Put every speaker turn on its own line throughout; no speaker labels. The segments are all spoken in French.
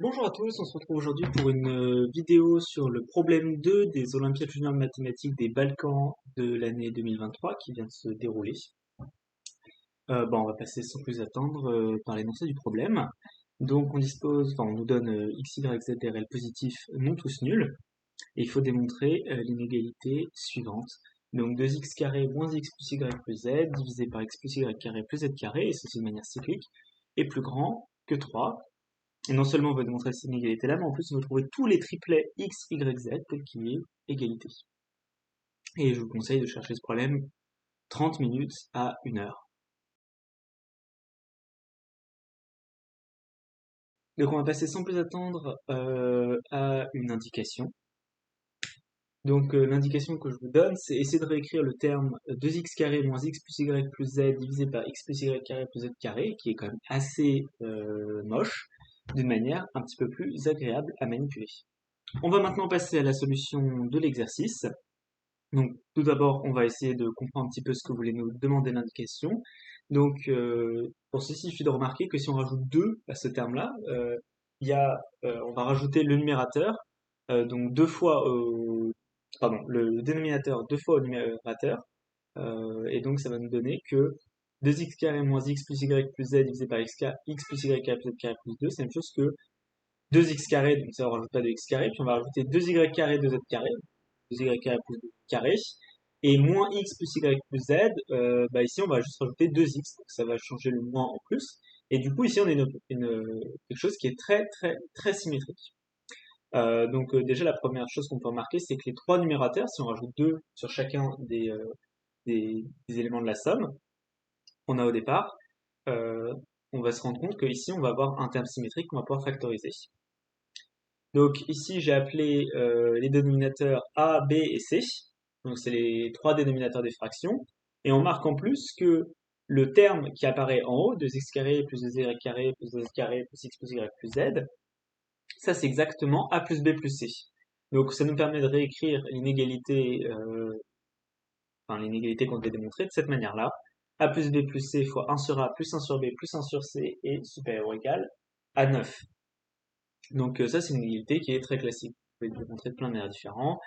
Bonjour à tous, on se retrouve aujourd'hui pour une vidéo sur le problème 2 des Olympiades juniors de mathématiques des Balkans de l'année 2023 qui vient de se dérouler. On va passer sans plus attendre par l'énoncé du problème. Donc on nous donne x, y, z des réels positifs non tous nuls et il faut démontrer l'inégalité suivante. Donc 2x carré moins x plus y plus z divisé par x plus y carré plus z carré, et ceci de manière cyclique, est plus grand que 3. Et non seulement on va démontrer cette inégalité-là, mais en plus on va trouver tous les triplets x, y, z tels qu'il y ait égalité. Et je vous conseille de chercher ce problème 30 minutes à 1 heure. Donc on va passer sans plus attendre à une indication. Donc l'indication que je vous donne, c'est essayer de réécrire le terme 2x carré moins x plus y plus z divisé par x plus y carré plus z carré, qui est quand même assez moche, d'une manière un petit peu plus agréable à manipuler. On va maintenant passer à la solution de l'exercice. Donc, tout d'abord, on va essayer de comprendre un petit peu ce que voulait nous demander l'indication. Donc, pour ceci, il suffit de remarquer que si on rajoute 2 à ce terme-là, on va rajouter le numérateur, donc le dénominateur deux fois au numérateur, et donc ça va nous donner que 2x carré moins x plus y plus z divisé par x plus y carré plus z carré plus 2, c'est la même chose que 2x carré, donc ça on rajoute pas de x carré, puis on va rajouter 2y carré de z carré, 2y carré plus 2 carré, et moins x plus y plus z, ici on va juste rajouter 2x, donc ça va changer le moins en plus, et du coup ici on a quelque chose qui est très très très symétrique. Déjà la première chose qu'on peut remarquer, c'est que les trois numérateurs, si on rajoute 2 sur chacun des éléments de la somme qu'on a au départ, euh, on va se rendre compte qu'ici on va avoir un terme symétrique qu'on va pouvoir factoriser. Donc ici, j'ai appelé les dénominateurs A, B et C. Donc c'est les trois dénominateurs des fractions. Et on marque en plus que le terme qui apparaît en haut, 2x carré plus 2y carré plus 2z carré plus x plus y plus z, ça c'est exactement A plus B plus C. Donc ça nous permet de réécrire l'inégalité qu'on devait démontrer de cette manière-là. A plus B plus C fois 1 sur A plus 1 sur B plus 1 sur C est supérieur ou égal à 9. Donc ça, c'est une inégalité qui est très classique. Vous pouvez le démontrer de plein de manières différentes,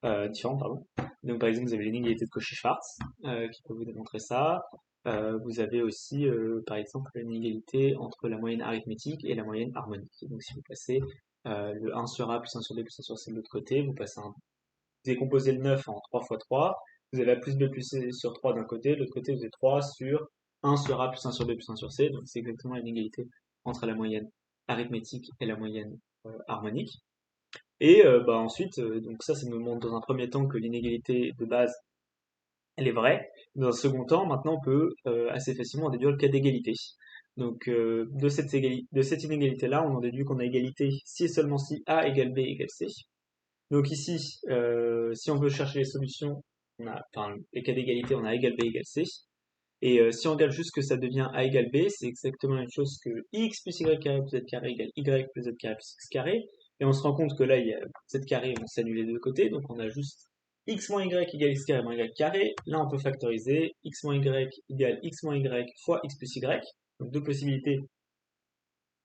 pardon. Donc par exemple, vous avez l'inégalité de Cauchy-Schwarz qui peut vous démontrer ça. Vous avez aussi, par exemple, l'inégalité entre la moyenne arithmétique et la moyenne harmonique. Donc si vous passez le 1 sur A plus 1 sur B plus 1 sur C de l'autre côté, vous décomposez le 9 en 3 fois 3. Vous avez A plus B plus C sur 3 d'un côté, de l'autre côté vous avez 3 sur 1 sur A plus 1 sur B plus 1 sur C. Donc c'est exactement l'inégalité entre la moyenne arithmétique et la moyenne harmonique. Et ensuite, donc ça nous montre dans un premier temps que l'inégalité de base, elle est vraie. Dans un second temps, maintenant, on peut assez facilement en déduire le cas d'égalité. Donc, de cette inégalité-là, on en déduit qu'on a égalité si et seulement si A égale B égale C. Donc ici, si on veut chercher les solutions, les cas d'égalité, on a égal B égale C. Et si on regarde juste que ça devient A égale B, c'est exactement la même chose que x plus y carré plus z carré égale y plus z carré plus x carré. Et on se rend compte que là, il y a z carré, on s'annule les deux côtés, donc on a juste x moins y égale x carré moins y carré. Là, on peut factoriser x moins y égale x moins y fois x plus y. Donc deux possibilités,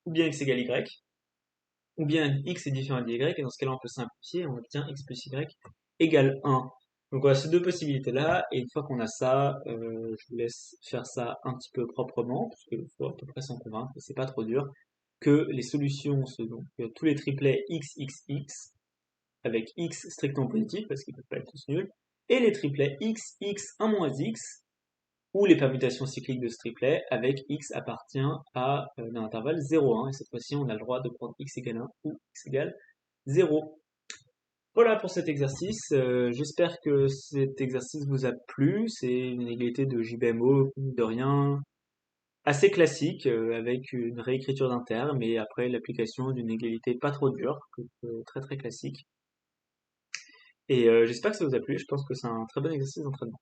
ou bien x égale y, ou bien x est différent de y, et dans ce cas-là, on peut simplifier, on obtient x plus y égale 1. Donc voilà, ces deux possibilités-là, et une fois qu'on a ça, je vous laisse faire ça un petit peu proprement, parce qu'il faut à peu près s'en convaincre, et c'est pas trop dur, que les solutions, donc tous les triplets x, x, x, avec x strictement positif, parce qu'ils peuvent pas être tous nuls, et les triplets x, x, 1 moins x, ou les permutations cycliques de ce triplet avec x appartient à d'un intervalle 0,1, et cette fois-ci on a le droit de prendre x égale 1 ou x égale 0. Voilà pour cet exercice, j'espère que cet exercice vous a plu, c'est une inégalité de JBMO, de rien, assez classique, avec une réécriture d'un terme, et après l'application d'une égalité pas trop dure, très très classique. Et j'espère que ça vous a plu, je pense que c'est un très bon exercice d'entraînement.